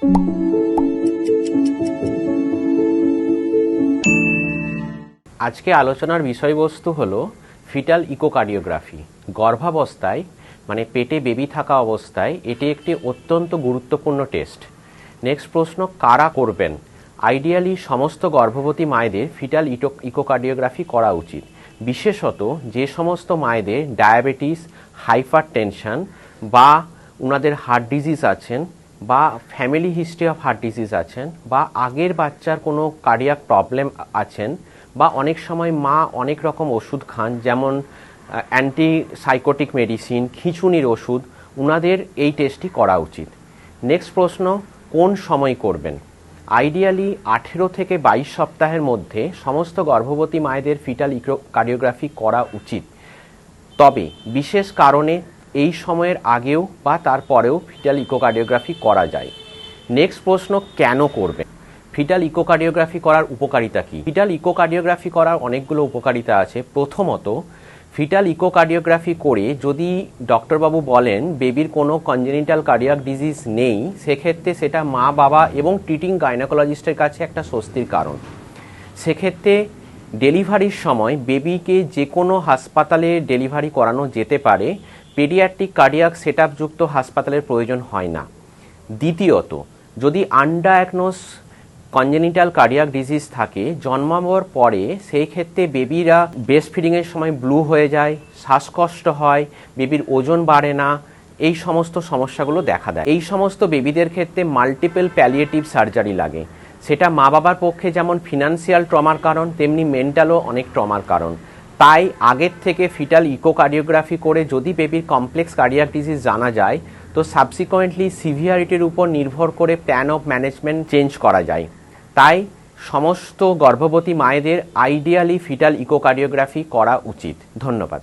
আজকে আলোচনার বিষয়বস্তু হলো ফিটাল ইকোকার্ডিওগ্রাফি। গর্ভাবস্থায় মানে পেটে বেবি থাকা অবস্থায় এটি একটি অত্যন্ত গুরুত্বপূর্ণ টেস্ট। নেক্সট প্রশ্ন, কারা করবেন? আইডিয়ালি সমস্ত গর্ভবতী মায়েদের ফিটাল ইকোকার্ডিওগ্রাফি করা উচিত, বিশেষত যে সমস্ত মায়েদের ডায়াবেটিস, হাইপার টেনশন বা ওনাদের হার্ট ডিজিজ আছেন বা family history of heart disease আছেন বা আগের বাচ্চার কোনো কার্ডিয়াক প্রবলেম আছেন বা অনেক সময় মা অনেক রকম ওষুধ খান, যেমন অ্যান্টিসাইকোটিক মেডিসিন, খিঁচুনির ওষুধ, ওনাদের এই টেস্টটি করা উচিত। নেক্সট প্রশ্ন, কোন সময় করবেন? আইডিয়ালি 18 থেকে 22 সপ্তাহের মধ্যে সমস্ত গর্ভবতী মায়েদের ফিটাল ইকোকার্ডিওগ্রাফি করা উচিত, তবে বিশেষ কারণে এই সময়ের আগেও বা তারপরেও ফিটাল ইকোকার্ডিওগ্রাফি করা যায়। নেক্সট প্রশ্ন, কেন করবেন? ফিটাল ইকোকার্ডিওগ্রাফি করার উপকারিতা কী? ফিটাল ইকোকার্ডিওগ্রাফি করার অনেকগুলো উপকারিতা আছে। প্রথমত, ফিটাল ইকোকার্ডিওগ্রাফি করে যদি ডক্টরবাবু বলেন বেবির কোনো কনজেনিটাল কার্ডিয়াক ডিজিজ নেই, সেক্ষেত্রে সেটা মা বাবা এবং ট্রিটিং গাইনোকোলজিস্টের কাছে একটা স্বস্তির কারণ। সেক্ষেত্রে ডেলিভারির সময় বেবিকে যে কোনো হাসপাতালে ডেলিভারি করানো যেতে পারে, পেডিয়াট্রিক কার্ডিয়াক সেট যুক্ত হাসপাতালের প্রয়োজন হয় না। দ্বিতীয়ত, যদি আনডায়াগনোস কনজেনিটাল কার্ডিয়াক ডিজিজ থাকে জন্মানোর পরে, সেই ক্ষেত্রে বেবিরা ব্রেস্ট ফিডিংয়ের সময় ব্লু হয়ে যায়, শ্বাসকষ্ট হয়, বেবির ওজন বাড়ে না, এই সমস্ত সমস্যাগুলো দেখা দেয়। এই সমস্ত বেবিদের ক্ষেত্রে মাল্টিপল প্যালিয়েটিভ সার্জারি লাগে। সেটা মা বাবার পক্ষে যেমন ফিনান্সিয়াল ট্রমার কারণ, তেমনি মেন্টালও অনেক ট্রমার কারণ। তাই আগের থেকে ফিটাল ইকোকার্ডিওগ্রাফি করে যদি বেবির কমপ্লেক্স কার্ডিয়াক ডিজিজ জানা যায়, তো সাবসিকুয়েন্টলি সিভিয়ারিটির উপর নির্ভর করে প্ল্যান অফ ম্যানেজমেন্ট চেঞ্জ করা যায়। তাই সমস্ত গর্ভবতী মায়েদের আইডিয়ালি ফিটাল ইকোকার্ডিওগ্রাফি করা উচিত। ধন্যবাদ।